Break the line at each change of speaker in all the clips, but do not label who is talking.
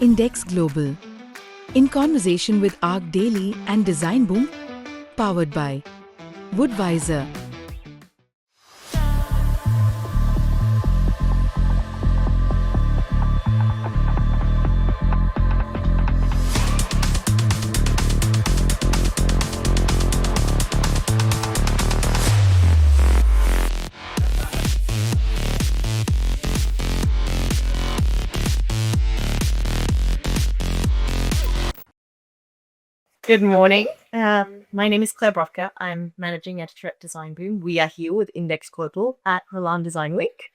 INDX Global. In conversation with Arc Daily and Design Boom, powered by Woodvisor.
Good morning. My name is Claire Brovka. I'm managing editor at Design Boom. We are here with Index Global at Milan Design Week.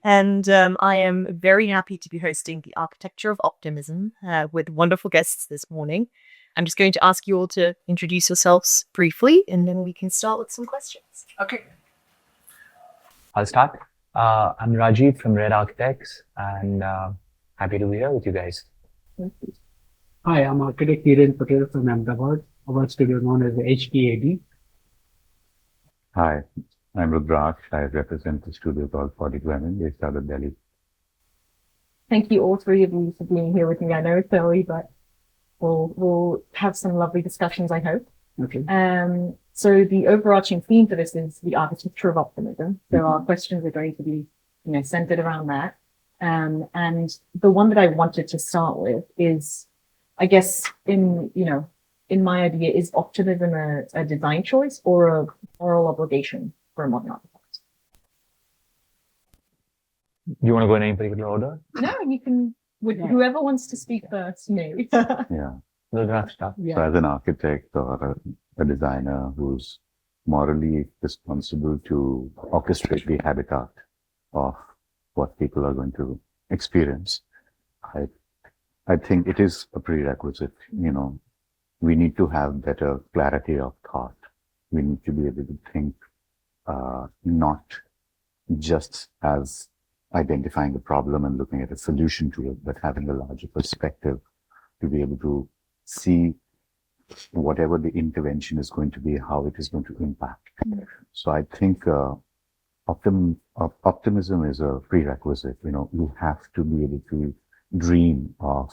And I am very happy to be hosting the Architecture of Optimism with wonderful guests this morning. I'm just going to ask you all to introduce yourselves briefly, and then we can start with some questions.
Okay.
I'll start. I'm Rajiv from Red Architects, and happy to be here with you guys.
Hi, I'm architect Hiren Patel from Ahmedabad. Our studio known as the HPAD.
Hi, I'm Rudraksh. I represent the studio called 42mm based out of Delhi.
Thank you all three of you for being here with me. I know it's early, but we'll have some lovely discussions, I hope.
Okay.
So the overarching theme for this is the architecture of optimism. So our questions are going to be, centered around that. And the one that I wanted to start with is, I guess, in my idea, is optimism a design choice or a moral obligation for a modern architect?
You want to go in any particular order?
No, you can, whoever wants to speak first, me.
Yeah.
Rudraksh, start.
So as an architect or a designer who's morally responsible to orchestrate the habitat of what people are going to experience, I think it is a prerequisite. We need to have better clarity of thought. We need to be able to think, not just as identifying the problem and looking at a solution to it, but having a larger perspective to be able to see whatever the intervention is going to be, how it is going to impact. So I think optimism is a prerequisite. You have to be able to dream of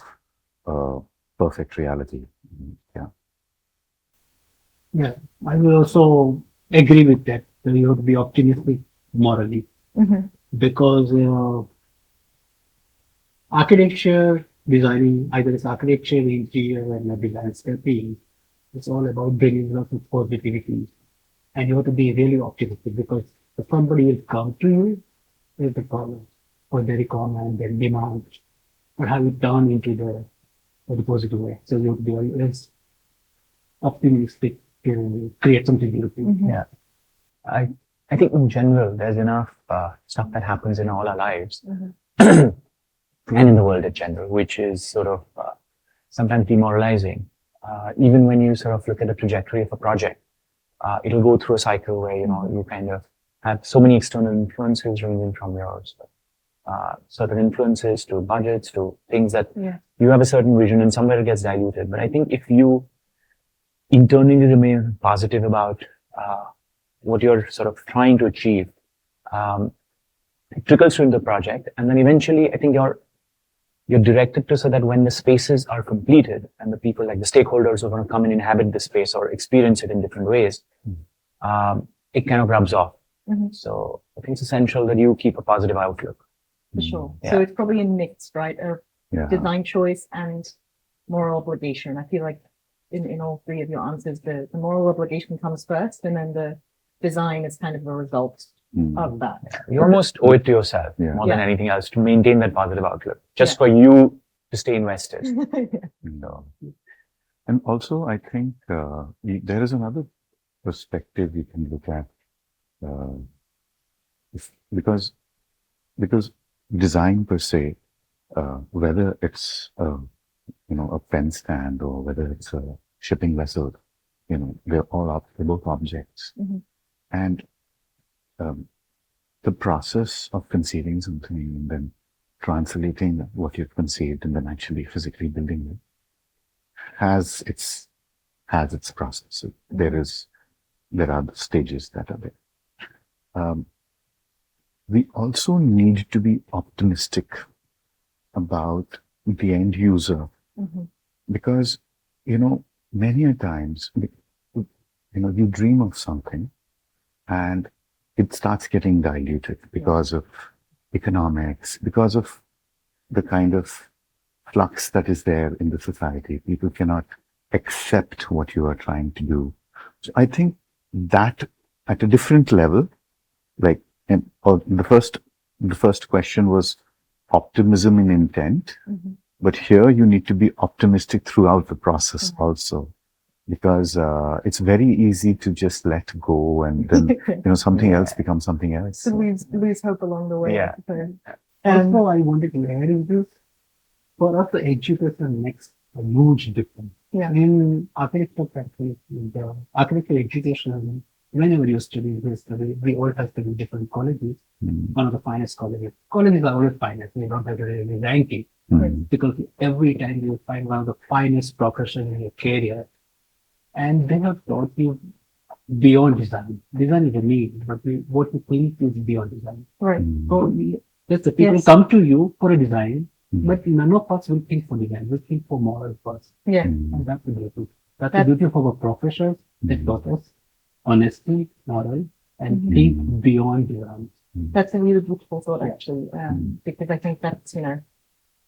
perfect reality.
Yeah, I will also agree with that. You have to be optimistic morally. Because architecture, designing, either it's architecture, interior, and maybe landscaping, it's all about bringing lots of positivity. And you have to be really optimistic because if somebody will come to you with a problem or their requirement, their demand, or have it done into the positive way. So you have to be always optimistic to create something beautiful.
Yeah. I think in general, there's enough stuff that happens in all our lives and in the world in general, which is sort of sometimes demoralizing. Even when you sort of look at the trajectory of a project, it'll go through a cycle where, you kind of have so many external influences ranging from yours. Certain influences to budgets to things that you have a certain vision and somewhere it gets diluted. But I think if you internally remain positive about what you're sort of trying to achieve, it trickles through the project, and then eventually I think you're directed to so that when the spaces are completed and the people like the stakeholders who are going to come and inhabit the space or experience it in different ways, it kind of rubs off. So I think it's essential that you keep a positive outlook.
For sure.
Yeah.
So it's probably a mix, right, of design choice and moral obligation. I feel like in all three of your answers, the moral obligation comes first, and then the design is kind of a result of that.
You almost owe it to yourself more than anything else to maintain that positive outlook, just for you to stay invested.
And also, I think there is another perspective you can look at, because design per se, whether it's a pen stand or whether it's a shipping vessel, they're both objects. And the process of conceiving something and then translating what you've conceived and then actually physically building it has its process. So there are the stages that are there. We also need to be optimistic about the end user.
Mhm.
Because, many a times, you dream of something and it starts getting diluted because of economics, because of the kind of flux that is there in the society. People cannot accept what you are trying to do. So I think that at a different level, like, the first question was optimism in intent,
Mhm.
but here you need to be optimistic throughout the process also, because it's very easy to just let go and then something else becomes something else.
To lose hope along the way.
Yeah.
I suppose.
Also, I wanted to add is this, for us, the education makes a huge difference.
Yeah.
In architecture practice, in the architecture education, whenever you study, we all have to do different colleges. One of the finest colleges. Colleges are always finest. We don't have to really rank it. Because every time you find one of the finest professions in your career, and they have taught you beyond design. Design is a need, but what you think is beyond design.
Right.
So the people
Yes.
come to you for a design, but none of us will think for design. We think for moral first.
Yeah.
And that's the beauty. That's the beauty of our professors that taught us honesty, moral, and think beyond design.
That's a really beautiful thought, actually, because I think that's,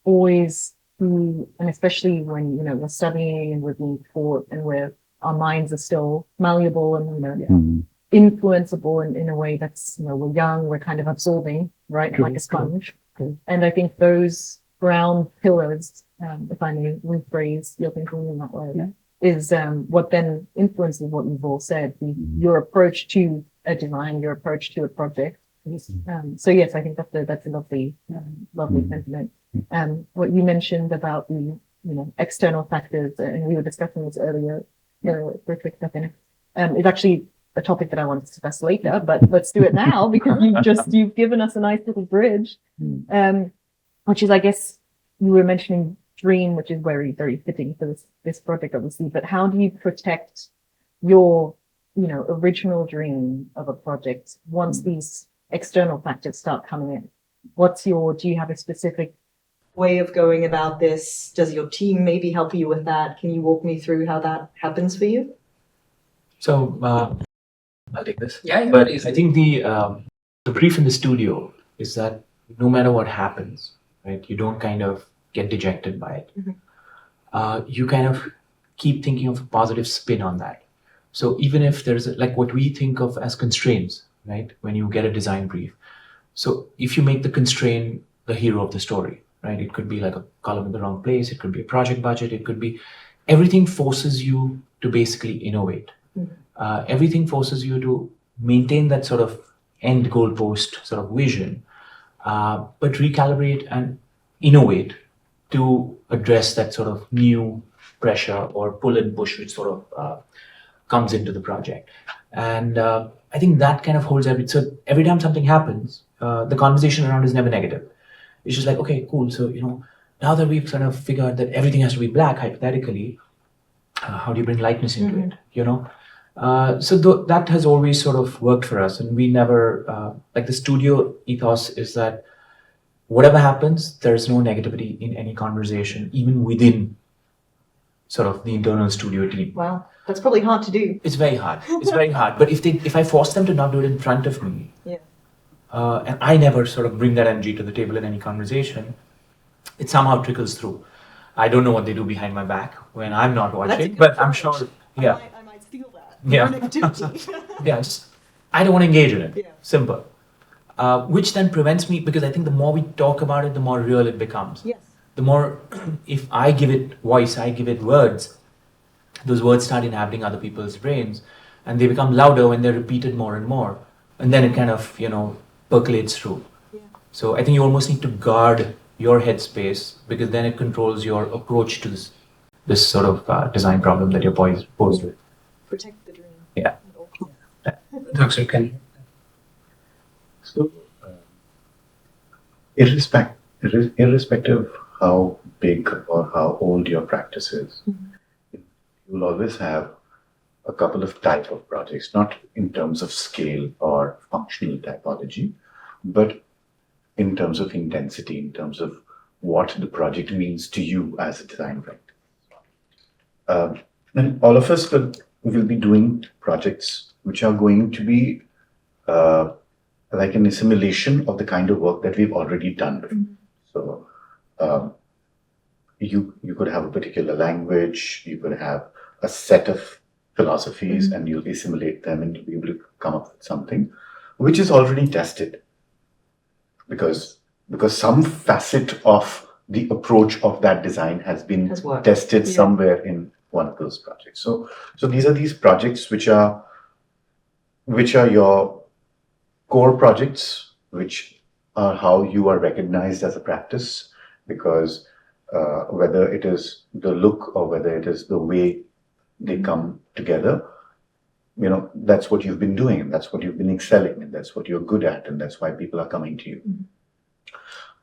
always through, and especially when, we're studying and we're being taught and our minds are still malleable and, influenceable in a way that's, we're young, we're kind of absorbing, right? Like a sponge. And I think those ground pillars, if I may rephrase your thinking in that way, is what then influences what you've all said, your approach to a design, your approach to a project. So yes, I think that's a lovely sentiment. What you mentioned about the external factors, and we were discussing this earlier, perfect stuff in it, is actually a topic that I want to discuss later, but let's do it now because you've given us a nice little bridge, which is, I guess, you were mentioning dream, which is very, very fitting for this project, obviously, but how do you protect your, original dream of a project once these external factors start coming in? Do you have a specific way of going about this? Does your team maybe help you with that? Can you walk me through how that happens for you?
So I'll take this.
Yeah.
But I think the brief in the studio is that no matter what happens, right, you don't kind of get dejected by it. You kind of keep thinking of a positive spin on that. So even if there's like what we think of as constraints, right, when you get a design brief. So if you make the constraint the hero of the story, right, it could be like a column in the wrong place, it could be a project budget, it could be everything forces you to basically innovate. Everything forces you to maintain that sort of end goalpost sort of vision, but recalibrate and innovate to address that sort of new pressure or pull and push which sort of comes into the project. And I think that kind of holds so every time something happens, the conversation around is never negative. It's just like, okay, cool. So, now that we've sort of figured that everything has to be black, hypothetically, how do you bring lightness into it, So that has always sort of worked for us. And we never, like the studio ethos is that whatever happens, there's no negativity in any conversation, even within sort of the internal studio team.
Wow, that's probably hard to do.
It's very hard. It's very hard. But if I force them to not do it in front of me, and I never sort of bring that energy to the table in any conversation, it somehow trickles through. I don't know what they do behind my back when I'm not watching, but I'm sure. Yeah.
I might steal that.
Yeah. Yeah. I don't want to engage in it.
Yeah.
Simple. Which then prevents me, because I think the more we talk about it, the more real it becomes.
Yes.
The more, if I give it voice, I give it words, those words start inhabiting other people's brains, and they become louder when they're repeated more and more, and then it kind of percolates through.
Yeah.
So I think you almost need to guard your headspace, because then it controls your approach to this sort of design problem that you're posed with.
Protect the dream.
Yeah.
Dr. Ken.
So, irrespective how big or how old your practice is, you'll always have a couple of type of projects, not in terms of scale or functional typology, but in terms of intensity, in terms of
what the project means to you as a design director. And all of us will be doing projects which are going to be like an assimilation of the kind of work that we've already done before. So you could have a particular language, you could have a set of philosophies, and you'll assimilate them and you'll be able to come up with something which is already tested. Because some facet of the approach of that design has been tested somewhere in one of those projects. So these are these projects which are your core projects, which are how you are recognized as a practice, because whether it is the look or whether it is the way they come together, that's what you've been doing, and that's what you've been excelling, and that's what you're good at, and that's why people are coming to you.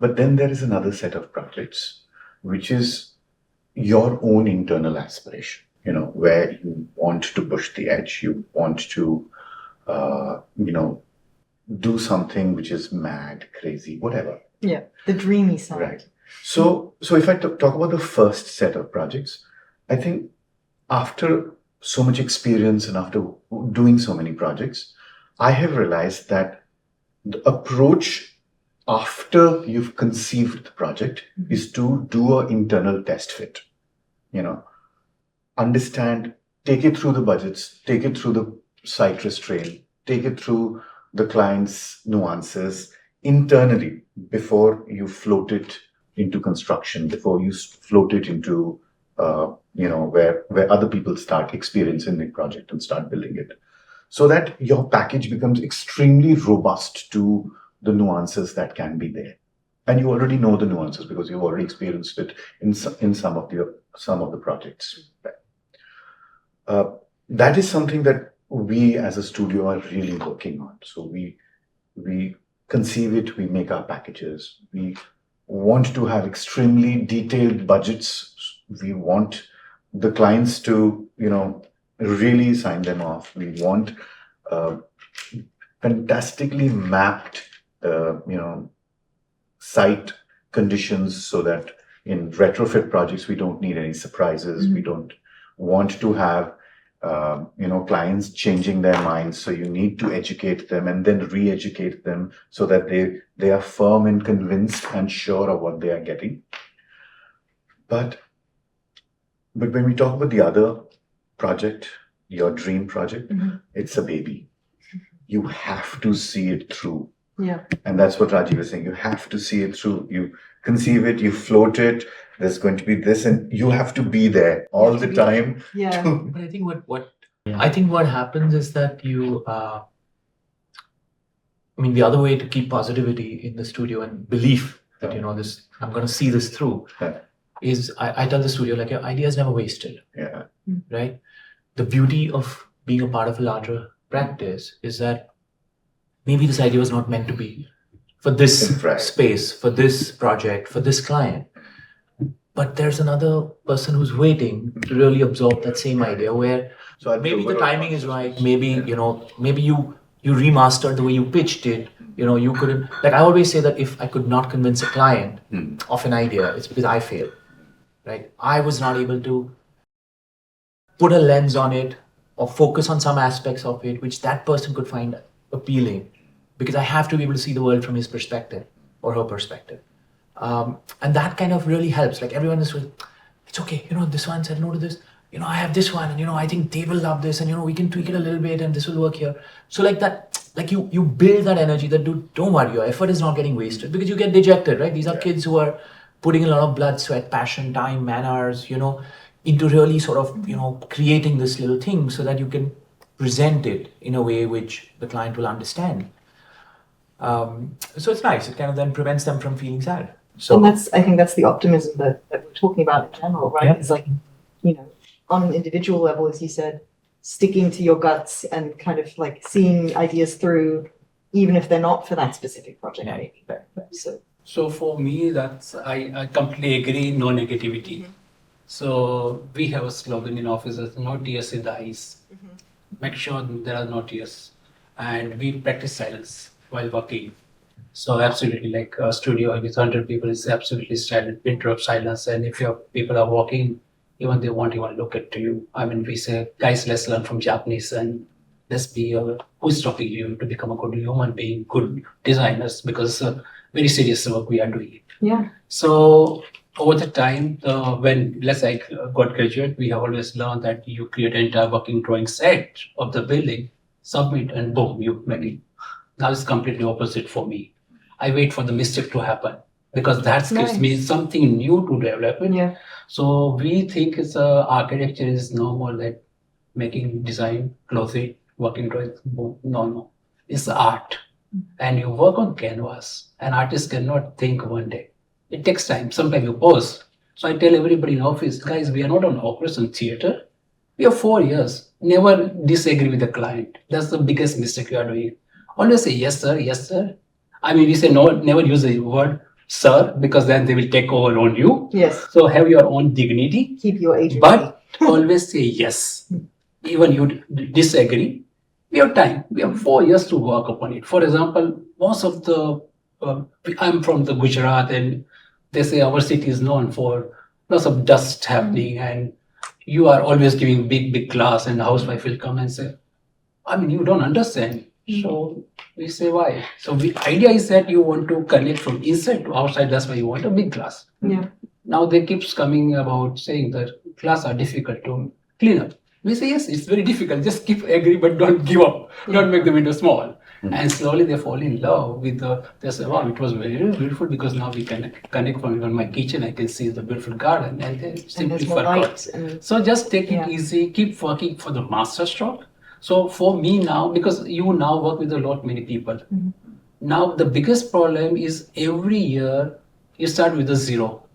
But then there is another set of projects, which is your own internal aspiration, where you want to push the edge, you want to, do something which is mad, crazy, whatever.
Yeah, the dreamy side.
Right. So if I talk about the first set of projects, I think after so much experience and after doing so many projects, I have realized that the approach after you've conceived the project is to do an internal test fit. Understand, take it through the budgets, take it through the site restraint, take it through the client's nuances internally before you float it into construction, before you float it into where other people start experiencing the project and start building it, so that your package becomes extremely robust to the nuances that can be there. And you already know the nuances because you've already experienced it in some of the projects. That is something that we as a studio are really working on. So we conceive it, we make our packages, we want to have extremely detailed budgets. We want the clients to, really sign them off. We want fantastically mapped, site conditions, so that in retrofit projects, we don't need any surprises. We don't want to have, clients changing their minds. So you need to educate them and then re-educate them so that they are firm and convinced and sure of what they are getting. But when we talk about the other project, your dream project, it's a baby. You have to see it through.
Yeah.
And that's what Rajiv is saying. You have to see it through. You conceive it, you float it. There's going to be this, and you have to be there all the time.
Yeah.
But I think what happens is that you, the other way to keep positivity in the studio and belief that, this, I'm going to see this through, is I tell the studio, like, your idea is never wasted.
Yeah.
Right? The beauty of being a part of a larger practice is that maybe this idea was not meant to be for this space, for this project, for this client. But there's another person who's waiting to really absorb that same idea, where maybe the timing is right. Maybe, maybe you remastered the way you pitched it. You couldn't, like I always say that if I could not convince a client of an idea, it's because I failed, right? I was not able to put a lens on it or focus on some aspects of it, which that person could find appealing, because I have to be able to see the world from his perspective or her perspective. And that kind of really helps. Like everyone is, it's okay, this one said no to this, I have this one, and I think they will love this, and we can tweak it a little bit and this will work here. So like that, like you build that energy that don't worry, your effort is not getting wasted, because you get dejected, right? These are kids who are putting a lot of blood, sweat, passion, time, man-hours, into really sort of, creating this little thing so that you can present it in a way which the client will understand. So it's nice. It kind of then prevents them from feeling sad. So
and I think that's the optimism that we're talking about in general, right?
Yeah.
It's like, on an individual level, as you said, sticking to your guts and kind of like seeing ideas through, even if they're not for that specific project.
Yeah.
Maybe.
So for me, I completely agree, no negativity. So we have a slogan in offices, no tears in the eyes. Make sure there are no tears. And we practice silence while working. So absolutely, like a studio with 100 people is absolutely silent, pin drop silence. And if your people are walking, even they won't even look at you. I mean, we say, guys, let's learn from Japanese and let's be who's stopping you to become a good human being, good designers, because it's a very serious work we are doing.
Yeah.
So over the time, when let's say I got graduate, we have always learned that you create an entire working drawing set of the building, submit, and boom, you make it. Now it's completely opposite for me. I wait for the mistake to happen because that gives me something new to develop it.
Yeah.
So we think it's architecture is no more like making design, closet, working drawings. No. It's art. And you work on canvas. An artist cannot think one day. It takes time. Sometimes you pause. So I tell everybody in office, guys, we are not on operation theater. We have 4 years. Never disagree with the client. That's the biggest mistake you are doing. Always say yes, sir, yes, sir. I mean, we say no, never use the word sir, because then they will take over on you.
Yes.
So have your own dignity.
Keep your agency.
But always say yes. Even you disagree. We have time. We have 4 years to work upon it. For example, most of the, I'm from the Gujarat, and they say our city is known for lots of dust happening, and you are always giving big class, and the housewife will come and say, I mean, you don't understand. So we say why. So the idea is that you want to connect from inside to outside. That's why you want a big class.
Yeah.
Now they keeps coming about saying that class are difficult to clean up. We say yes, it's very difficult. Just keep agree, but don't give up. Don't make the window small. And slowly they fall in love with the. They say, wow, it was very beautiful because now we can connect from even my kitchen. I can see the beautiful garden, and they simply forgot. So just take it easy. Keep working for the master stroke. So for me now, because you now work with a lot many people. Now the biggest problem is every year you start with a zero,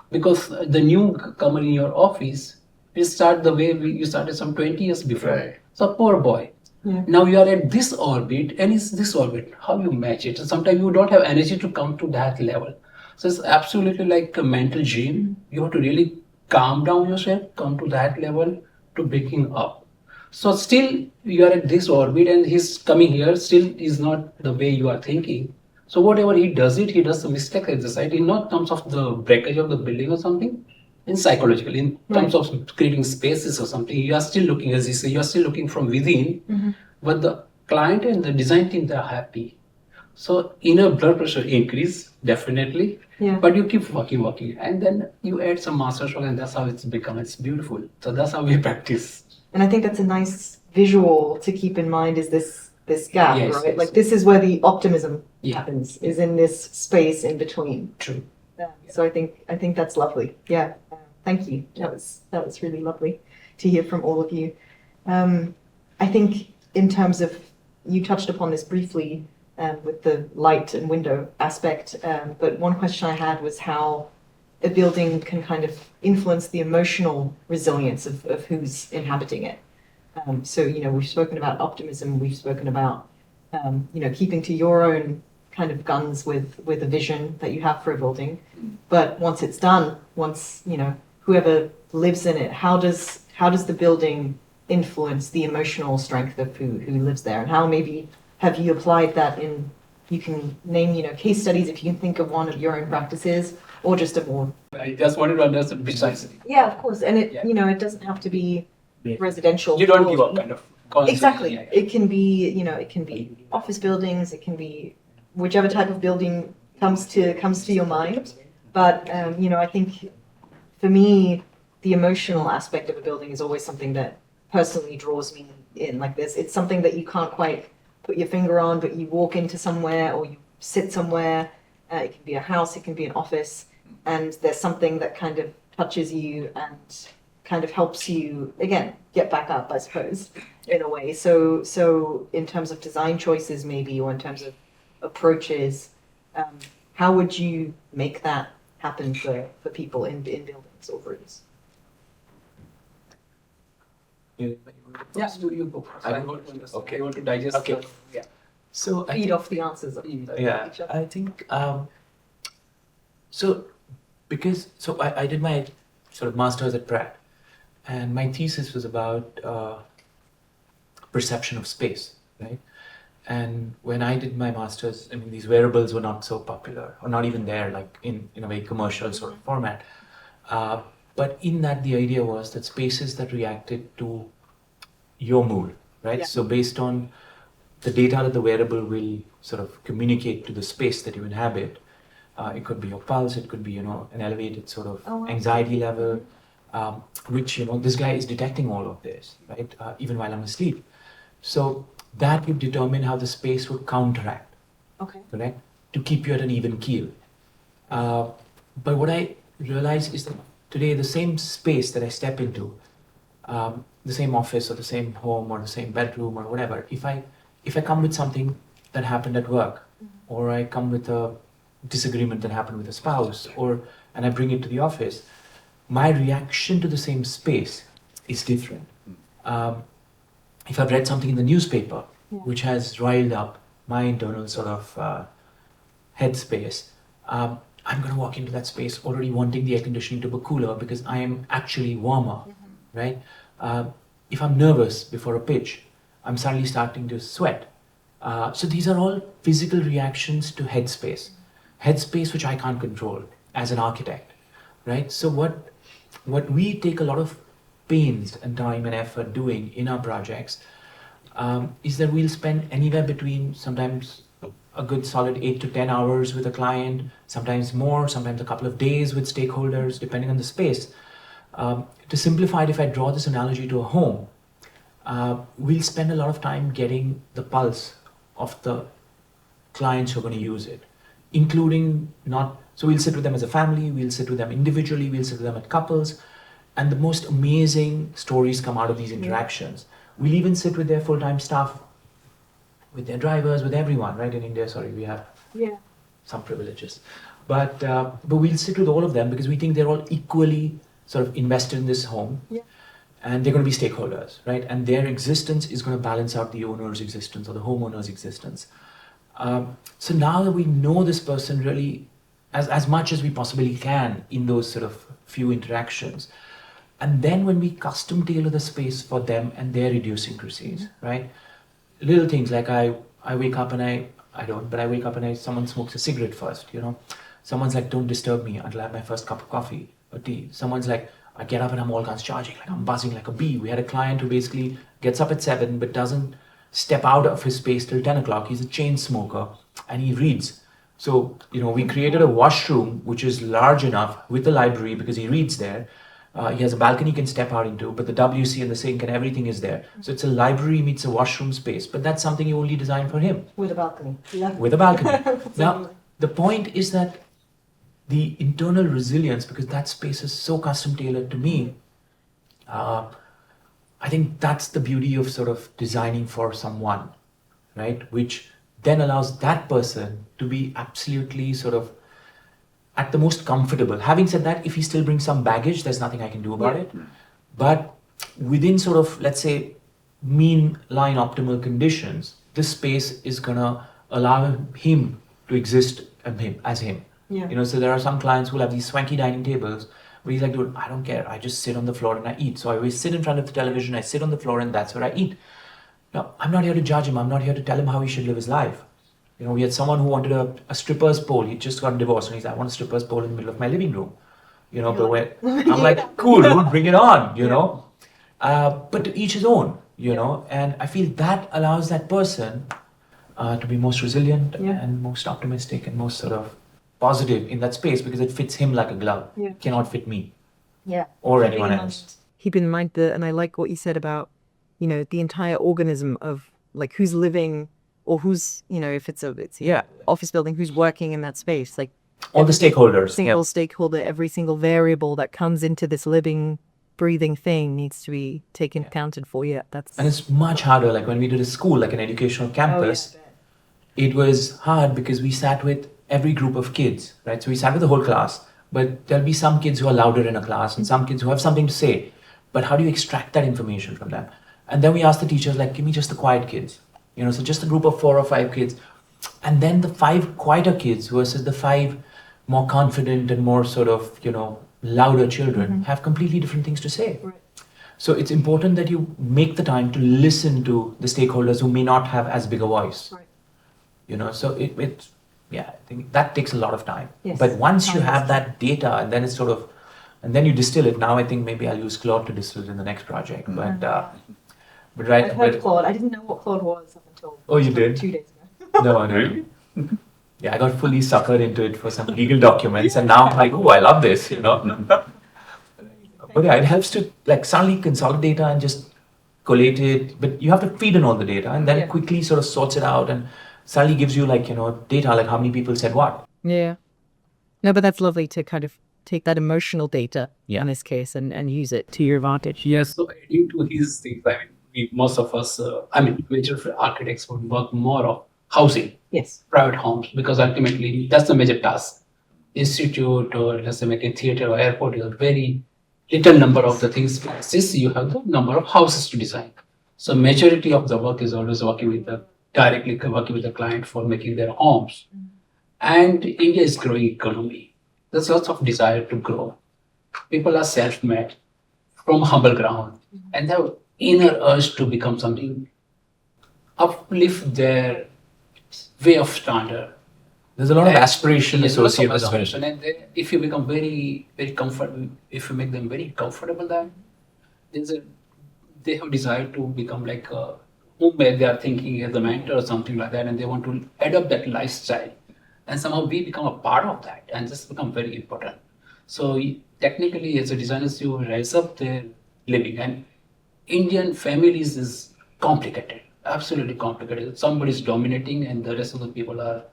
because the newcomer in your office will start the way you started some 20 years before. Right. So poor boy. Yeah. Now you are at this orbit and it's this orbit. How you match it? Sometimes you don't have energy to come to that level. So it's absolutely like a mental gym. You have to really calm down yourself, come to that level to breaking up. So still you are at this orbit and he's coming here, still is not the way you are thinking. So whatever he does the mistake exercise in not terms of the breakage of the building or something, in psychological, in terms of creating spaces or something, you are still looking, as you say, you are still looking from within, but the client and the design team, they are happy. So inner blood pressure increase, definitely, but you keep working, and then you add some master stroke, and that's how it's become, it's beautiful. So that's how we practice.
And I think that's a nice visual to keep in mind, is this gap,
Yes,
right?
yes,
Like this is where the optimism happens, is in this space in between.
True.
So I think that's lovely. Yeah. Thank you. That was really lovely to hear from all of you. I think in terms of, you touched upon this briefly with the light and window aspect, but one question I had was how a building can kind of influence the emotional resilience of who's inhabiting it. So, we've spoken about optimism, we've spoken about, keeping to your own kind of guns with a vision that you have for a building. But once it's done, whoever lives in it, how does the building influence the emotional strength of who lives there? And how maybe have you applied that in, you can name, case studies if you can think of one of your own practices, or just a more.
I just wanted to understand precisely.
Yeah, of course. And it, it doesn't have to be residential.
You don't give up kind of concept.
Exactly. Yeah. It can be, it can be office buildings, it can be whichever type of building comes to your mind. But, I think for me, the emotional aspect of a building is always something that personally draws me in. Like this, it's something that you can't quite put your finger on, but you walk into somewhere or you sit somewhere. It can be a house, it can be an office, and there's something that kind of touches you and kind of helps you, again, get back up, I suppose, in a way. So in terms of design choices, maybe, or in terms of approaches, how would you make that happen for people in buildings or rooms?
You go first. Okay. I want to digest.
Okay.
Yeah.
So I
Feed
think,
off the answers of each other.
I think so I did my sort of master's at Pratt, and my thesis was about perception of space, right? And when I did my master's, I mean, these wearables were not so popular, or not even there, like in a very commercial sort of format. But in that, the idea was that spaces that reacted to your mood, right?
Yeah.
So based on the data that the wearable will sort of communicate to the space that you inhabit, it could be your pulse, it could be, an elevated sort of anxiety level, which, this guy is detecting all of this, right? Even while I'm asleep. So that would determine how the space would counteract,
Okay.
correct? To keep you at an even keel. But what I realize is that today, the same space that I step into, the same office or the same home or the same bedroom or whatever, if I come with something that happened at work, or I come with a disagreement that happened with a spouse, and I bring it to the office, my reaction to the same space is different. If I've read something in the newspaper which has riled up my internal sort of headspace, I'm going to walk into that space already wanting the air conditioning to be cooler because I am actually warmer, right? If I'm nervous before a pitch, I'm suddenly starting to sweat. So these are all physical reactions to headspace which I can't control as an architect, right? So what we take a lot of pains and time and effort doing in our projects is that we'll spend anywhere between sometimes a good solid 8 to 10 hours with a client, sometimes more, sometimes a couple of days with stakeholders, depending on the space. To simplify it, if I draw this analogy to a home, we'll spend a lot of time getting the pulse of the clients who are going to use it, including so we'll sit with them as a family, we'll sit with them individually, we'll sit with them as couples, and the most amazing stories come out of these interactions. We'll even sit with their full-time staff, with their drivers, with everyone, right? In India, we have some privileges. But we'll sit with all of them because we think they're all equally sort of invested in this home. And they're going to be stakeholders, right? And their existence is going to balance out the owner's existence or the homeowner's existence. So now that we know this person really as much as we possibly can in those sort of few interactions, and then when we custom tailor the space for them and their idiosyncrasies, right? Little things like I wake up and I don't, but I wake up and someone smokes a cigarette first, Someone's like, don't disturb me until I have my first cup of coffee or tea. Someone's like, I get up and I'm all guns charging, like I'm buzzing like a bee. We had a client who basically gets up at 7 but doesn't step out of his space till 10 o'clock. He's a chain smoker and he reads. So, we created a washroom which is large enough with the library because he reads there. He has a balcony he can step out into, but the WC and the sink and everything is there. So it's a library meets a washroom space, but that's something you only design for him.
With a balcony.
With a balcony. Now, the point is that the internal resilience, because that space is so custom tailored to me, I think that's the beauty of sort of designing for someone, right? Which then allows that person to be absolutely sort of at the most comfortable. Having said that, if he still brings some baggage, there's nothing I can do about it. But within sort of, let's say, mean line optimal conditions, this space is gonna allow him to exist as him. So there are some clients who have these swanky dining tables where he's like, dude, I don't care. I just sit on the floor and I eat. So I always sit in front of the television, I sit on the floor and that's where I eat. Now, I'm not here to judge him. I'm not here to tell him how he should live his life. We had someone who wanted a stripper's pole. He just got divorced and he's like, I want a stripper's pole in the middle of my living room. But I'm like, cool, dude, bring it on, But to each his own, and I feel that allows that person to be most resilient and most optimistic and most sort of positive in that space because it fits him like a glove. It cannot fit me or anyone else.
Keep in mind that, and I like what you said about, the entire organism of like who's living or who's, if it's a office building, who's working in that space, like
all the stakeholders.
Single stakeholder, every single variable that comes into this living, breathing thing needs to be taken accounted for.
And it's much harder. Like when we did a school, like an educational campus, it was hard because we sat with every group of kids, right? So we sat with the whole class, but there'll be some kids who are louder in a class and some kids who have something to say. But how do you extract that information from them? And then we asked the teachers, like, give me just the quiet kids. So just a group of 4 or 5 kids. And then the 5 quieter kids versus the 5 more confident and more sort of, louder children have completely different things to say. So it's important that you make the time to listen to the stakeholders who may not have as big a voice.
Right.
You know, so it's yeah, I think that takes a lot of time.
Yes.
But once you
Time is
have that data, and then it's sort of, and then you distill it. Now I think maybe I'll use Claude to distill it in the next project. But right,
I've heard
but,
Claude. I didn't know what Claude was up until
Oh, you did?
2 days ago.
no, really. Yeah, I got fully suckered into it for some legal documents, and now I'm like, oh, I love this, you know. But yeah, it helps to like suddenly consolidate data and just collate it. But you have to feed in all the data, and then it quickly sort of sorts it out, and suddenly gives you like data like how many people said what.
Yeah. No, but that's lovely to kind of take that emotional data
Yeah.
in this case and use it to your advantage.
Yes, so adding to his things, I mean, most of us, major architects would work more of housing,
Yes.
private homes, because ultimately that's the major task. Institute or let's say make a theater or airport is a very little number of the things. Since you have the number of houses to design. So majority of the work is always directly working with the client for making their homes. And India is growing economy. There's lots of desire to grow. People are self-made from humble ground and they have inner urge to become something, uplift their way of standard.
There's a lot of aspiration
Yes, lots of
associated with
aspiration. And if you become very, very comfortable, if you make them very comfortable, then they have desire to become like whom they are thinking as a mentor or something like that, and they want to adopt that lifestyle. And somehow we become a part of that, and this become very important. So technically, as a designers, you rise up their living, and Indian families is complicated, absolutely complicated. Somebody is dominating, and the rest of the people are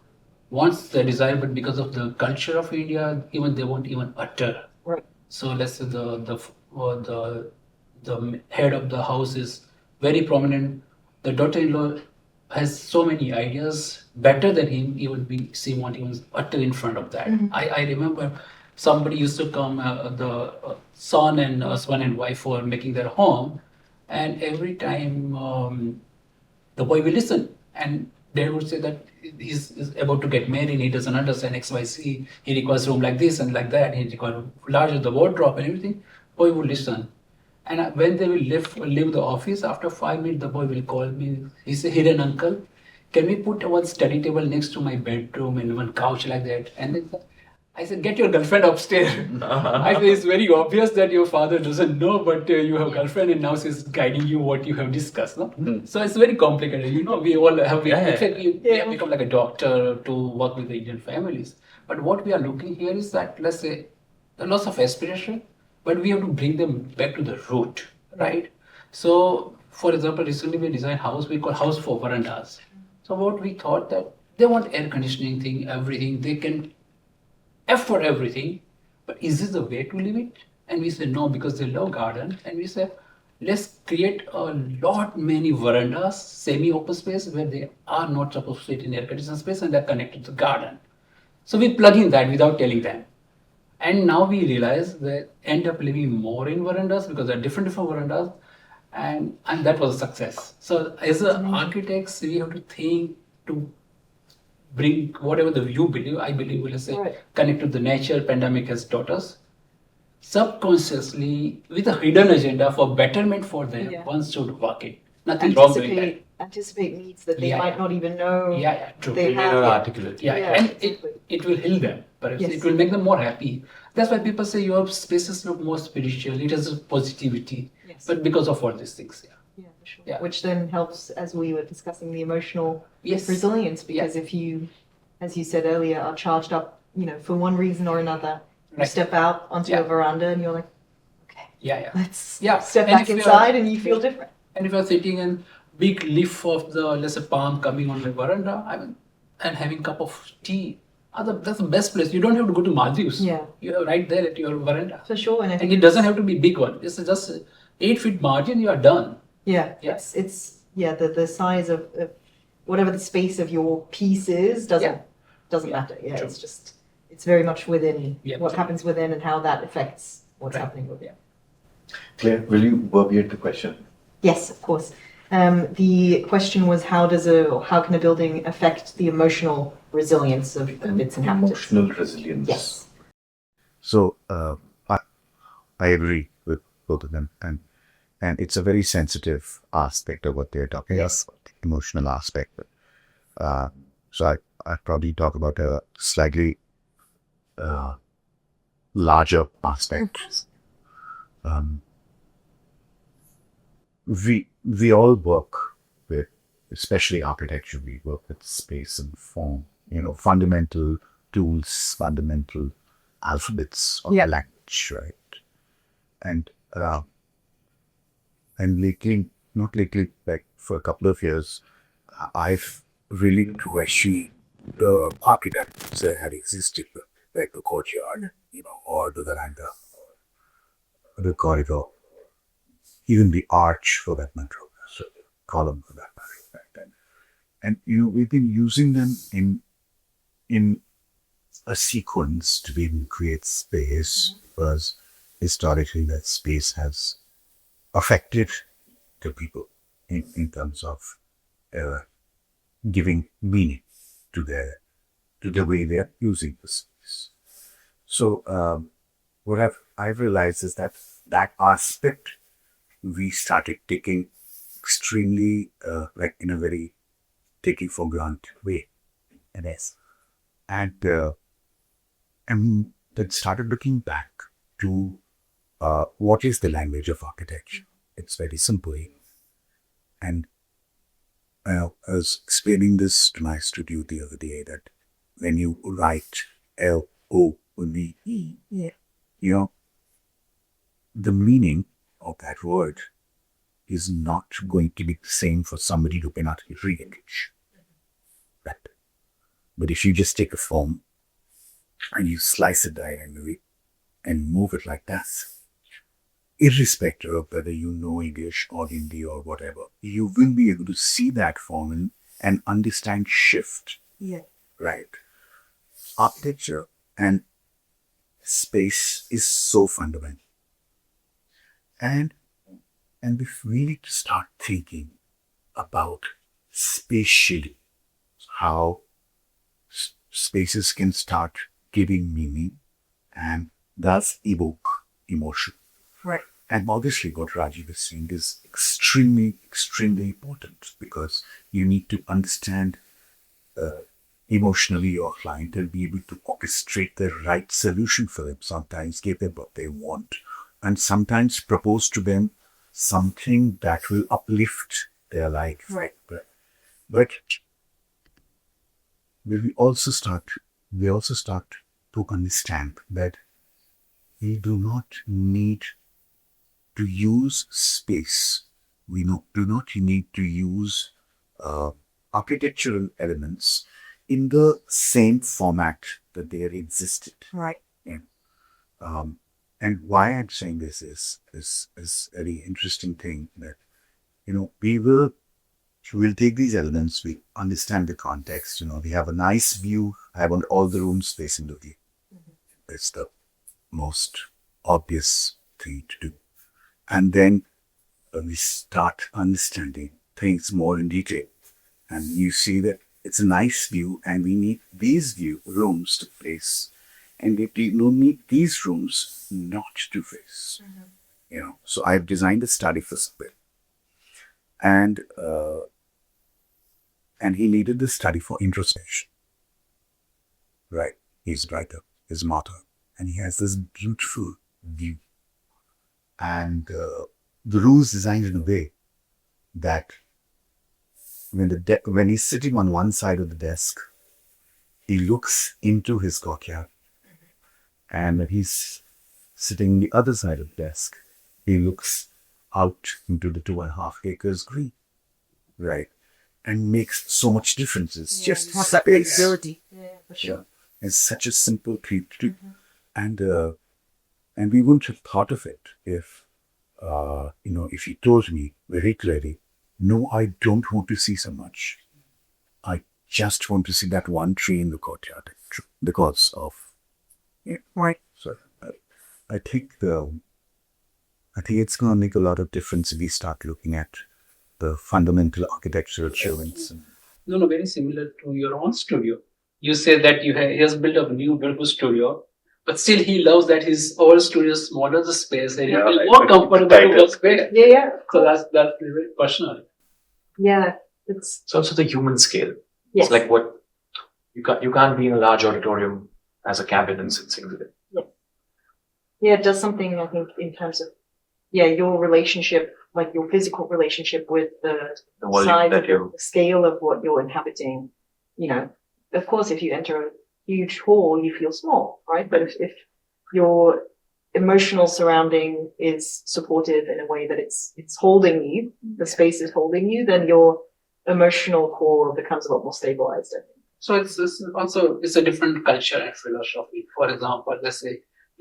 wants the desire, but because of the culture of India, even they won't even utter.
Right.
So let's say the head of the house is very prominent. The daughter-in-law has so many ideas better than him. Even she won't even utter in front of that. I remember somebody used to come, the son and husband and wife were making their home, and every time the boy will listen, and they would say that he's about to get married, he doesn't understand XYZ, he requires room like this and like that, he requires larger the wardrobe and everything. Boy would listen. And when they will leave the office, after 5 minutes, the boy will call me. He say, Hiren uncle, can we put one study table next to my bedroom and one couch like that? And then I said, get your girlfriend upstairs. I said, it's very obvious that your father doesn't know, but you have a girlfriend and now she's guiding you what you have discussed. No? So it's very complicated. You know, we all have, we have become like a doctor to work with the Indian families. But what we are looking here is that, let's say, the loss of aspiration, but we have to bring them back to the root, right? So, for example, recently we designed house, we call house for verandas. So what we thought that they want air conditioning thing, everything, they can afford everything, but is this the way to live it? And we said no, because they love garden. And we said, let's create a lot many verandas, semi-open space where they are not supposed to sit in air conditioned space and they're connected to the garden. So we plug in that without telling them. And now we realize they end up living more in verandas because there are different verandas, and that was a success. So as architects, we have to think to bring whatever you believe, I believe, let's say, connect to the nature. Pandemic has taught us. Subconsciously, with a hidden agenda for betterment for them, one should work it. Nothing wrong with that.
Anticipate needs that they might not even know.
True.
They have
articulate.
And it will heal them. Perhaps it will make them more happy. That's why people say your spaces look more spiritual. It has a positivity.
Yes.
But because of all these things,
for sure. Which then helps, as we were discussing, the emotional resilience. Because if you, as you said earlier, are charged up, for one reason or another, you step out onto a veranda and you're like, okay, let's step back inside, and you feel different.
And if you're sitting in big leaf of the, let's say, palm coming on the veranda, and having a cup of tea, that's the best place. You don't have to go to Maldives. You're right there at your veranda.
For sure. And
it doesn't have to be big one. It's just 8 feet margin, you are done.
It's the size of whatever the space of your piece is doesn't matter. It's very much within what happens within and how that affects what's happening within.
Claire, will you verbiate the question?
Yes, of course. The question was, how can a building affect the emotional resilience of its inhabitants?
Emotional resilience.
Yes.
So I agree with both of them, and and it's a very sensitive aspect of what they're talking about, emotional aspect. So I probably talk about a slightly larger aspect. We all work with, especially architecture, we work with space and form, fundamental tools, fundamental alphabets of the language, right? And lately, not lately, like for a couple of years, I've really questioned the architects that had existed, like the courtyard, or the veranda, or the corridor, even the arch for that matter, so the column for that matter. Right? And we've been using them in a sequence to be able to create space, because historically that space has affected the people in terms of giving meaning to the way they are using the space. So what I've realized is that aspect we started taking extremely like in a very taking for granted way. It is. And then started looking back to what is the language of architecture. It's very simple. And I was explaining this to my studio the other day, that when you write LOVE, the meaning of that word is not going to be the same for somebody who cannot read English. Right? But if you just take a form and you slice it diagonally and move it like that, irrespective of whether you know English or Hindi or whatever, you will be able to see that form and understand shift.
Yeah.
Right. Architecture and space is so fundamental. And we need to start thinking about spatially how spaces can start giving meaning and thus evoke emotion.
Right.
And obviously what Rajiv is saying is extremely, extremely important, because you need to understand emotionally your client and be able to orchestrate the right solution for them. Sometimes give them what they want, and sometimes propose to them something that will uplift their life.
Right.
But we also start to understand that we do not need to use space. We do not need to use architectural elements in the same format that they existed.
Right.
And why I'm saying this is a very interesting thing, that we'll take these elements, we understand the context, we have a nice view, I want all the rooms facing the view. It's the most obvious thing to do. And then we start understanding things more in detail. And you see that it's a nice view, and we need these rooms to face. And we don't need these rooms not to face. So I've designed a study for Sabir. And he needed the study for introspection. Right. He's a writer, he's a martyr, and he has this beautiful view. And the room is designed in a way that when he's sitting on one side of the desk, he looks into his courtyard. And when he's sitting on the other side of the desk, he looks out into the 2.5 acres green. Right. And makes so much difference. It's just
What's that flexibility? Yeah, for sure.
Yeah. It's such a simple thing to do. And we wouldn't have thought of it if he told me very clearly, no, I don't want to see so much. I just want to see that one tree in the courtyard because of.
Right.
So I think it's going to make a lot of difference if we start looking at the fundamental architectural elements.
No, very similar to your own studio. You say that he has built a new beautiful studio, But still, he loves that his whole studio is smaller the space and he
Yeah,
feels
like
more
the
comfortable to
title.
work there.
Yeah.
So that's very personal.
Yeah. It's,
It's also the human scale.
yes.
It's like what you can't be in a large auditorium as a cabin and sit single.
Yeah, it does something, I think, in terms of, your relationship, like your physical relationship with the
volume
size
that
of
you-
the scale of what you're inhabiting. You know, of course, if you enter a huge hall, you feel small, right? But if your emotional surrounding is supportive in a way that it's holding you, the space is holding you, then your emotional core becomes a lot more stabilized, I think.
So it's a different culture and philosophy. For example, let's say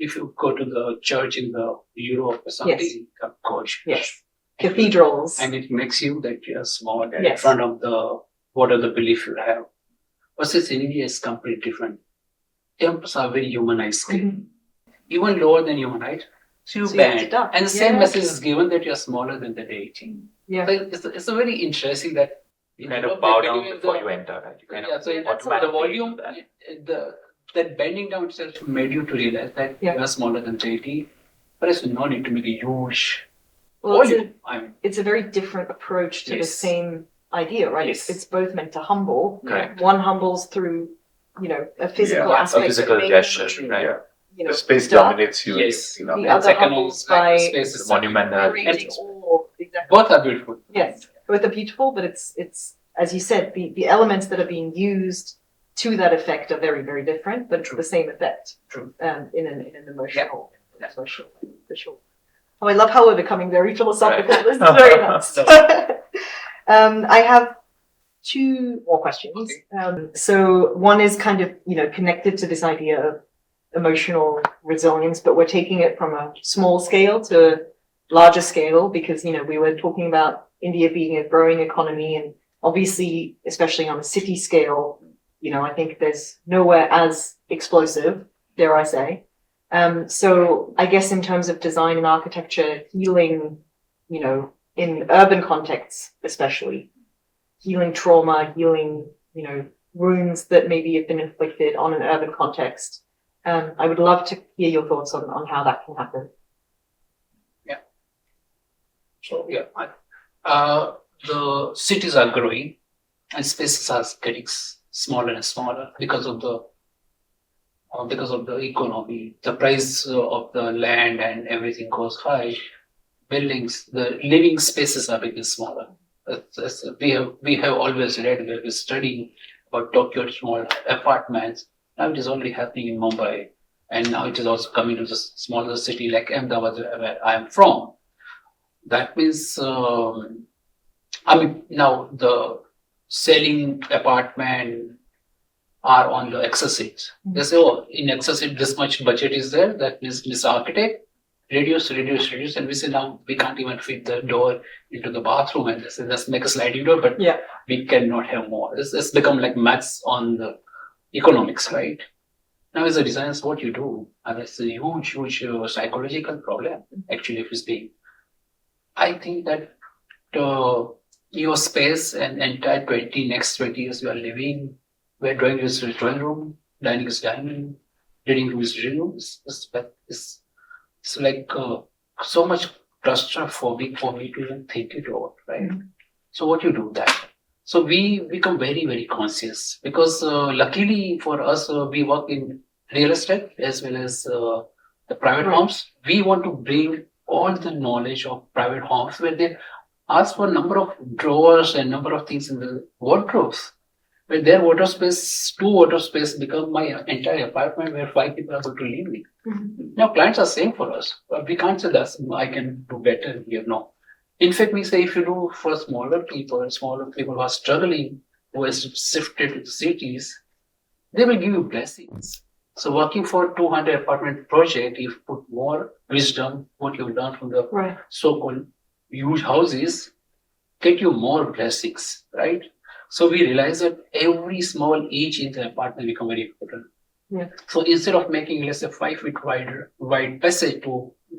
if you go to the church in the Europe or something, gosh,
Yes. Cathedrals.
and it makes you that you're small in
Yes.
front of the what are the belief you have. Versus in India is completely different. Temples are very humanized scale.
Mhm.
Even lower than human height. So you
So you have to
bend.
duck.
And the same
Yeah.
message is given that you're smaller than the deity.
Yeah.
So it's a very interesting that
You kind of bow down before you enter, right? You kind of
so the
automatically
volume,
do that.
that bending down itself made you to realize that
Yeah.
you are smaller than deity. But it's no need to make a huge
Well,
volume. I mean,
it's a very different approach to the
Yes.
same idea, right?
Yes.
It's both meant to humble.
Correct.
One humbles through, a physical
Yeah, a
aspect.
physical
of making,
gesture, right?
Yeah.
You know,
The space
stuff.
dominates you.
Yes.
You know.
The
and
other
second
humbles
is like
by
the space is
The monument.
creating awe. Exactly.
both are beautiful.
Yes, both are beautiful, but it's as you said, the elements that are being used to that effect are very, very different, but it's the same effect.
True.
In an emotional, for sure. Oh, I love how we're becoming very philosophical.
Right.
This is very nice. I have two more questions. So one is kind of, connected to this idea of emotional resilience, but we're taking it from a small scale to larger scale because, we were talking about India being a growing economy and obviously, especially on a city scale, I think there's nowhere as explosive, dare I say. So I guess in terms of design and architecture, healing, in urban contexts, especially healing trauma, healing, wounds that maybe have been inflicted on an urban context. I would love to hear your thoughts on how that can happen.
So the cities are growing and spaces are getting smaller and smaller because of the economy. The price of the land and everything goes high. Buildings, the living spaces are becoming smaller. We have always read, we have been studying about Tokyo small apartments. Now it is only happening in Mumbai, and now it is also coming to the smaller city like Ahmedabad, where I am from. That means, now the selling apartment are on the excessives. They say, in excessive, this much budget is there. That means this architect reduce, and we say now we can't even fit the door into the bathroom, and they say let's make a sliding door, but we cannot have more. It's become like maths on the economics, right? Now, as a designer, what you do, and it's a huge psychological problem. Actually, if it's being, I think that your space and entire next 20 years you are living, where drawing is drawing room, dining is dining, reading room is reading room. It's like so much cluster for me to even think it over, right? Mm-hmm. So what you do that? So we become very, very conscious because luckily for us, we work in real estate as well as the private homes. We want to bring all the knowledge of private homes where they ask for a number of drawers and number of things in the wardrobes. Where their water space, 2 water space become my entire apartment where 5 people are going to live in. Mm-hmm. Now clients are saying for us, we can't say that I can do better here. No. In fact, we say if you do for smaller people who are struggling, who has shifted to the cities, they will give you blessings. So working for 200 apartment project, you've put more wisdom, what you've learned from the so-called huge houses, get you more blessings, right? So we realize that every small inch in the apartment become very important. Yeah. So instead of making, let's say, 5 feet wide passage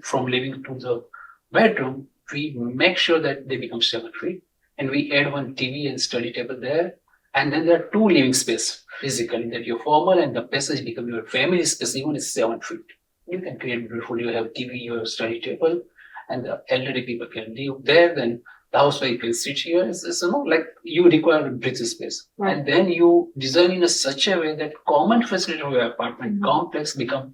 from living to the bedroom, we make sure that they become 7 feet, and we add one TV and study table there, and then there are 2 living space. physically, that you're formal and the passage become your family space, even is 7 feet. You can create beautiful, you have TV, you have study table, and the elderly people can live there, then the housewife can sit here. It's like you require a breathing space.
Right.
And then you design in such a way that common facility of your apartment complex become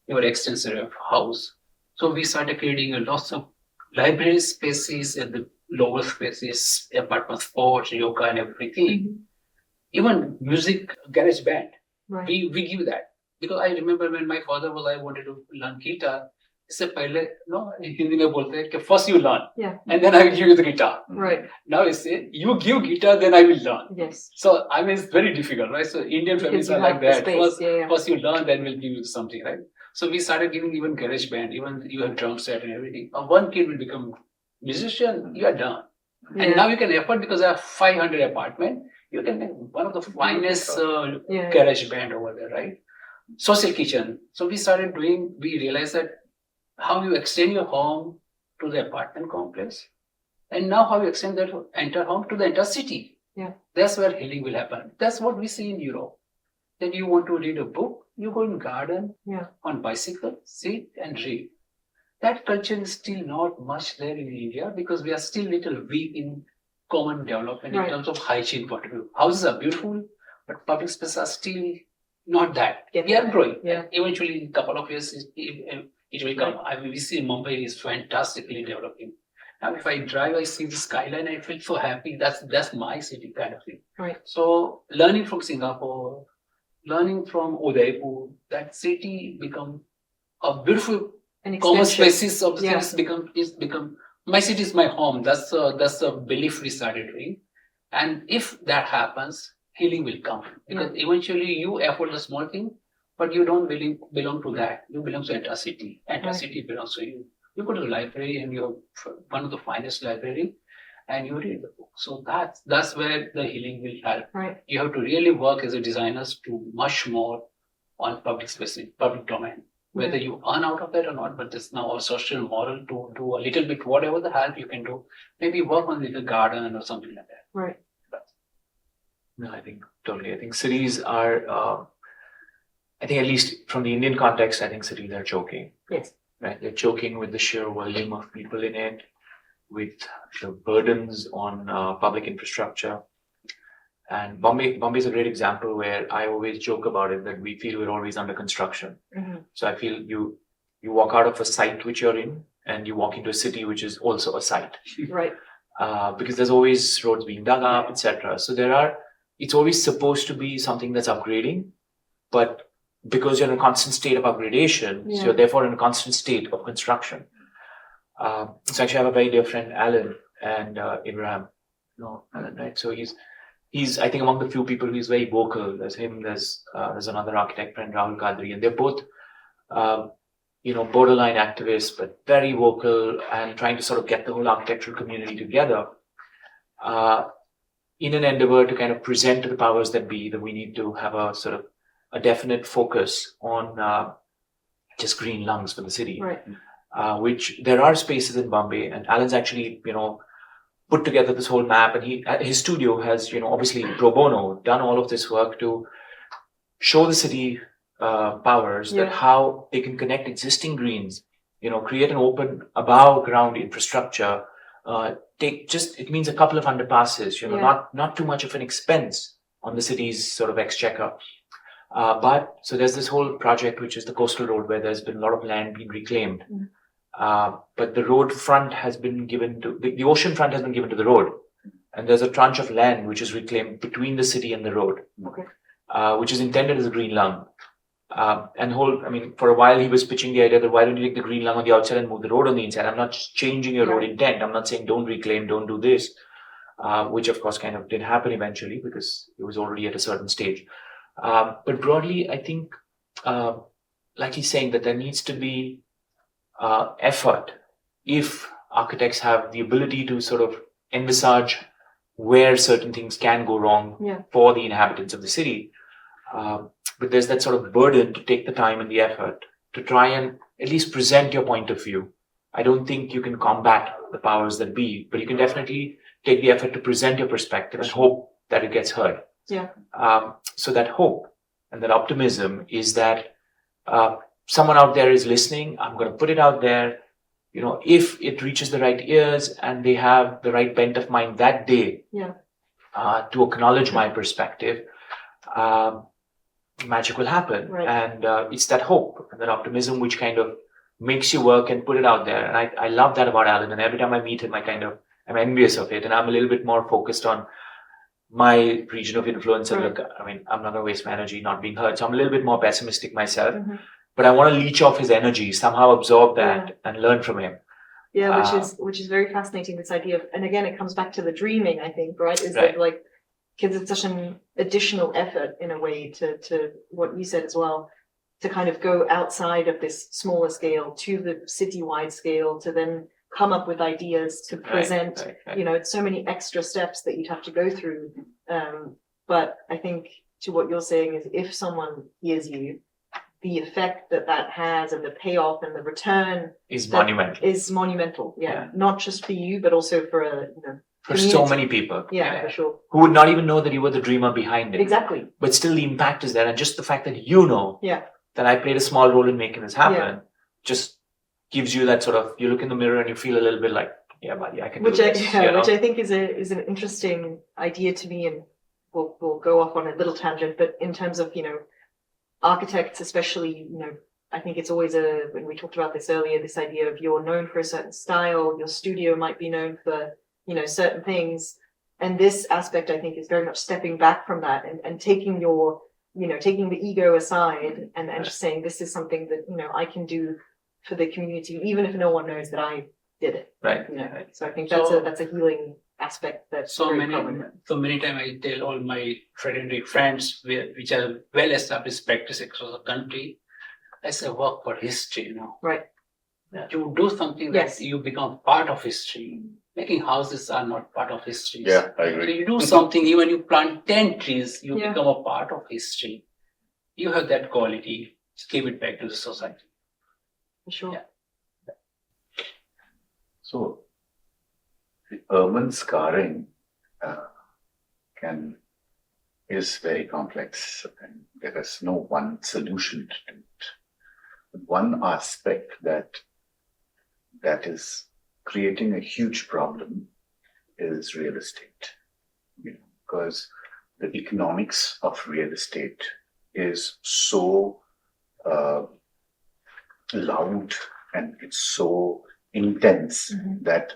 your extension of house. So we started creating a lots of library spaces and the lower spaces, apartment sports, yoga and everything. Even music, garage band,
Right.
we give that. Because I remember when my father was, I wanted to learn guitar. इससे पहले हिंदी में बोलते हैं कि first you learn,
Yeah.
and then I will give you the guitar.
Right.
Now it's say you give guitar, then I will learn.
Yes.
So I mean it's very difficult, right? So Indian families
you
are like
have the
that.
space,
First,
yeah.
first you learn, then we'll give you something, right? So we started giving even garage band, even you have drum set and everything. One kid will become musician, you are done.
Yeah.
And now you can afford, because I have 500 apartment, you can make one of the finest
Yeah.
garage band over there, right? Social kitchen. So we started doing, we realized that how you extend your home to the apartment complex, and now how you extend that entire home to the entire city.
Yeah.
That's where healing will happen. That's what we see in Europe. That you want to read a book, you go in garden,
Yeah.
on bicycle, sit and read. That culture is still not much there in India, because we are still little weak in common development
Right.
in terms of hygiene point of view. Houses are beautiful, but public spaces are still not that.
Getting
We are
there.
growing.
Yeah.
Eventually, in a couple of years, it will come. I mean, we see Mumbai is fantastically developing. Now, if I drive, I see the skyline, I feel so happy. That's my city kind of thing.
Right.
So, learning from Singapore, learning from Udaipur, that city become a beautiful
An
common
extension.
spaces of the
Yeah.
things become my city is my home. That's a belief we started doing. And if that happens, healing will come, because eventually you afford the small thing, but you don't really belong to that. You belong to entire city. Entire
Right.
city belongs to you. You go to the library and you're one of the finest library, and you read the book. So that's where the healing will help.
Right.
You have to really work as a designers to much more on public space, public domain. Whether you earn out of that or not, but there's now a social moral to do a little bit, whatever the help you can do. Maybe work on a little garden or something like that.
Right.
No, I think totally. I think cities are, I think at least from the Indian context, I think cities are choking,
Yes.
right? They're choking with the sheer volume of people in it, with the burdens on public infrastructure. And Bombay is a great example where I always joke about it, that we feel we're always under construction. So I feel you walk out of a site which you're in, and you walk into a city which is also a site.
Right.
Because there's always roads being dug up, etc. So it's always supposed to be something that's upgrading, but because you're in a constant state of upgradation, so you're therefore in a constant state of construction. So actually I have a very dear friend, Alan, and Abraham. No, Alan, right? So he's I think among the few people who's very vocal. There's him, there's another architect friend, Rahul Kadri, and they're both borderline activists, but very vocal and trying to sort of get the whole architectural community together in an endeavor to kind of present to the powers that be that we need to have a sort of a definite focus on just green lungs for the city.
Right.
Which there are spaces in Bombay, and Alan's actually, put together this whole map, and his studio has, obviously pro bono done all of this work to show the city powers that how they can connect existing greens, create an open above ground infrastructure. It means a couple of underpasses, not too much of an expense on the city's sort of exchequer. But so there's this whole project, which is the coastal road, where there's been a lot of land being reclaimed. But the road front has been given to the ocean front has been given to the road, and there's a tranche of land which is reclaimed between the city and the road, which is intended as a green lung. For a while he was pitching the idea that why don't you take the green lung on the outside and move the road on the inside? I'm not changing your road intent. I'm not saying don't reclaim, don't do this, which of course kind of did happen eventually because it was already at a certain stage. But broadly, I think, like he's saying, that there needs to be effort if architects have the ability to sort of envisage where certain things can go wrong for the inhabitants of the city. But there's that sort of burden to take the time and the effort to try and at least present your point of view. I don't think you can combat the powers that be, but you can definitely take the effort to present your perspective and hope that it gets heard.
Yeah.
So that hope and that optimism is that someone out there is listening. I'm going to put it out there. You know, if it reaches the right ears and they have the right bent of mind that day, to acknowledge my perspective, magic will happen.
Right.
And it's that hope and that optimism which kind of makes you work and put it out there. And I love that about Alan. And every time I meet him, I'm envious of it. And I'm a little bit more focused on my region of influence. And look, I mean, I'm not going to waste my energy not being heard. So I'm a little bit more pessimistic myself.
Mm-hmm.
But I want to leech off his energy, somehow absorb that and learn from him.
Yeah, which is very fascinating, this idea of, and again, it comes back to the dreaming, I think, right? Is
Right.
that like kids, it's such an additional effort in a way to what you said as well, to kind of go outside of this smaller scale to the citywide scale, to then come up with ideas to present,
Right.
you know, it's so many extra steps that you'd have to go through. But I think to what you're saying is if someone hears you, the effect that has and the payoff and the return
Is monumental.
Yeah. Not just for you, but also for
For so many people.
Yeah, for sure.
Who would not even know that you were the dreamer behind it.
Exactly.
But still the impact is there. And just the fact that you know that I played a small role in making this happen just gives you that sort of, you look in the mirror and you feel a little bit like, yeah, buddy, I can do this.
Which I think is an interesting idea to me, and we'll go off on a little tangent, but in terms of, architects especially, I think it's always when we talked about this earlier, this idea of you're known for a certain style, your studio might be known for, certain things. And this aspect, I think, is very much stepping back from that and taking taking the ego aside and just saying, this is something that, I can do for the community, even if no one knows that I did it.
Right.
So I think that's a healing aspect that's
so
very
many
common.
so many times I tell all my fraternity friends which are well established practice across the country, I say work for history,
Right.
You do something that you become part of history. Making houses are not part of history.
Yeah, I
So
agree.
you do something, even you plant 10 trees, you
Yeah.
become a part of history. You have that quality, give it back to the society.
For sure.
Yeah.
So, the urban scarring is very complex, and there is no one solution to it. One aspect that is creating a huge problem is real estate, because the economics of real estate is so loud and it's so intense that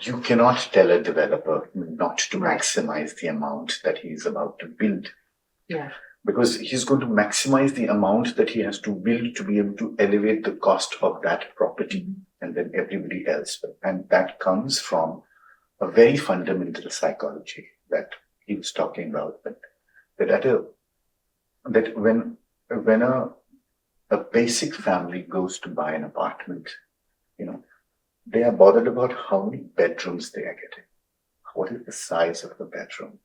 you cannot tell a developer not to maximize the amount that he is about to build.
Yeah.
Because he's going to maximize the amount that he has to build to be able to elevate the cost of that property and then everybody else. And that comes from a very fundamental psychology that he was talking about. That when a basic family goes to buy an apartment, they are bothered about how many bedrooms they are getting. What is the size of the bedroom?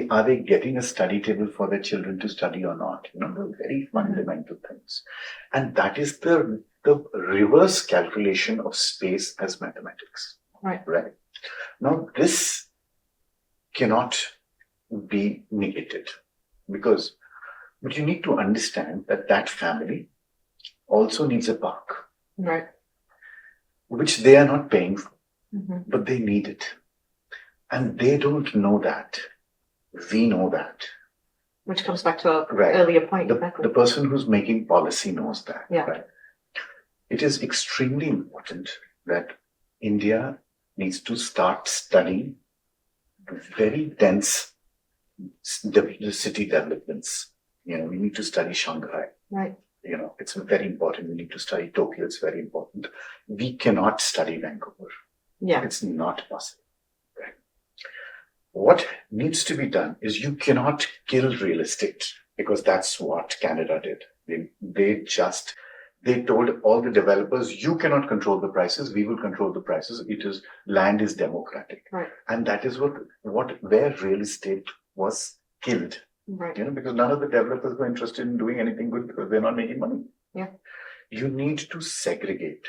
Are they getting a study table for their children to study or not? The very fundamental things. And that is the reverse calculation of space as mathematics.
Right.
Now, this cannot be negated but you need to understand that family also needs a park.
Right.
Which they are not paying for,
Mm-hmm.
but they need it. And they don't know that. We know that.
Which comes back to our
Right.
earlier point.
The person who's making policy knows that.
Yeah.
Right? It is extremely important that India needs to start studying very dense city developments. We need to study Shanghai.
Right.
It's very important. We need to study Tokyo. It's very important. We cannot study Vancouver.
Yeah.
It's not possible. Right? What needs to be done is you cannot kill real estate, because that's what Canada did. They told all the developers, you cannot control the prices. We will control the prices. Land is democratic.
Right.
And that is where real estate was killed.
Right.
Because none of the developers were interested in doing anything good because they're not making money.
Yeah.
You need to segregate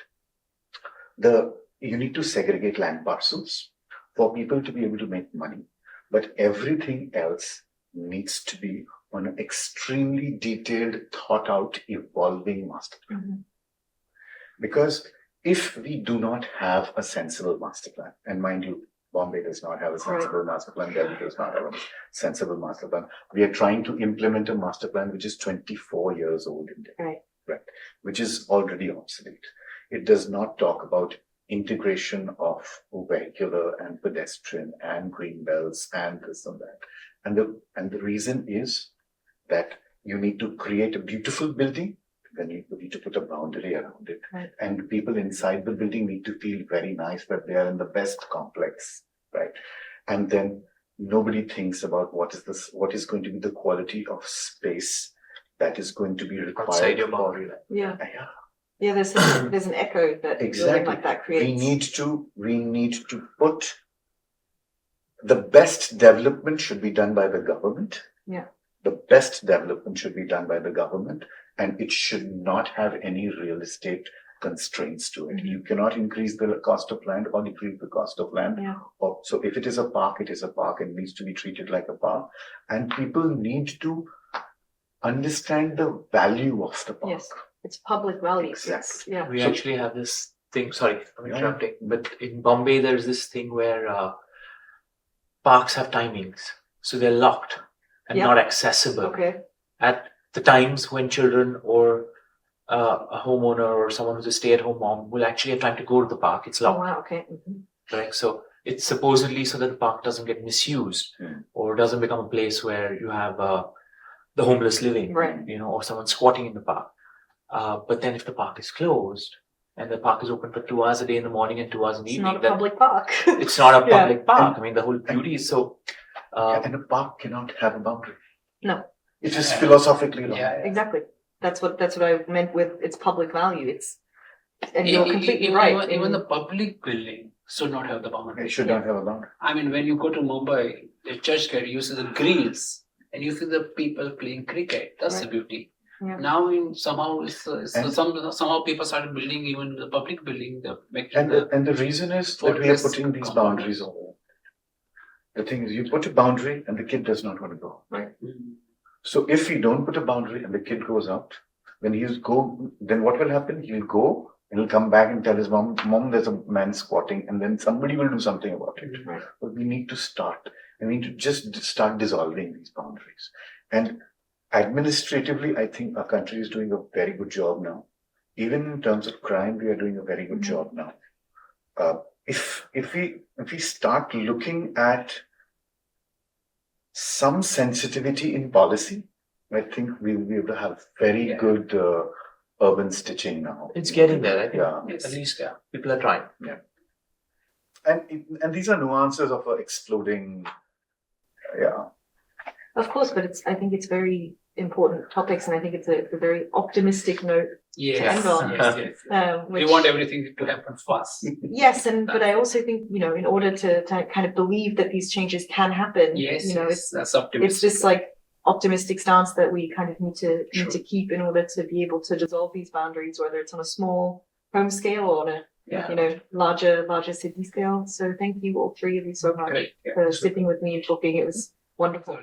land parcels for people to be able to make money. But everything else
needs to be on an extremely detailed, thought out, evolving master plan. Because if we do not have a sensible master plan, and mind you, Bombay does not have a sensible master plan, Delhi does not have a sensible master plan. We are trying to implement a master plan which is 24 years old in Delhi, right? Which is already obsolete. It does not talk about integration of vehicular and pedestrian and green belts and this and that. And the reason is that you need to create a beautiful building, then you need to put a boundary around it. And people inside the building need to feel very nice that they are in the best complex, right? And then nobody thinks about what is going to be the quality of space that is going to be required
outside your boundary line.
Yeah, there's an echo that building like that creates.
We need to put the best development should be done by the government. The best development should be done by the government, and it should not have any real estate constraints to it. You cannot increase the cost of land or decrease the cost of land. So if it is a park, it is a park and needs to be treated like a park. And people need to understand the value of the park.
Yes, it's public value.
Exactly.
We actually have this thing, sorry, I'm interrupting, but in Bombay, there's this thing where parks have timings. So they're locked and not accessible at the times when children or a homeowner or someone who's a stay-at-home mom will actually have time to go to the park. It's locked. Correct. So it's supposedly so that the park doesn't get misused or doesn't become a place where you have the homeless living, or someone squatting in the park. But then if the park is closed and the park is open for 2 hours a day in the morning and 2 hours in the evening,
it's not a public park.
It's not a public park. I mean, the whole beauty is so.
And a park cannot have a boundary.
No.
It is philosophically wrong.
Exactly. That's what I meant with its public value. And you're completely right.
Even the public building should not have the boundary.
It should not have a boundary.
I mean, when you go to Mumbai, the church gate uses the greens, and you see the people playing cricket. That's the beauty. Now, somehow people started building even the public building.
And the reason is that we are putting these boundaries over. The thing is, you put a boundary and the kid does not want to go. So if we don't put a boundary and the kid goes out, then what will happen? He'll go and he'll come back and tell his mom, there's a man squatting, and then somebody will do something about it. But we need to start. We need to just start dissolving these boundaries. And administratively, I think our country is doing a very good job now. Even in terms of crime, we are doing a very good job now. If we start looking at some sensitivity in policy, I think we'll be able to have very good urban stitching now.
It's getting there, I think. At least, people are trying.
And these are nuances of exploding.
Of course, but I think it's very important topics, and I think it's a very optimistic note to end on.
We want everything to happen fast.
But I also think, in order to kind of believe that these changes can happen,
that's optimistic.
It's this like optimistic stance that we kind of need to keep in order to be able to dissolve these boundaries, whether it's on a small home scale or on a larger city scale. So thank you all three of you so much for sitting with me and talking. It was wonderful.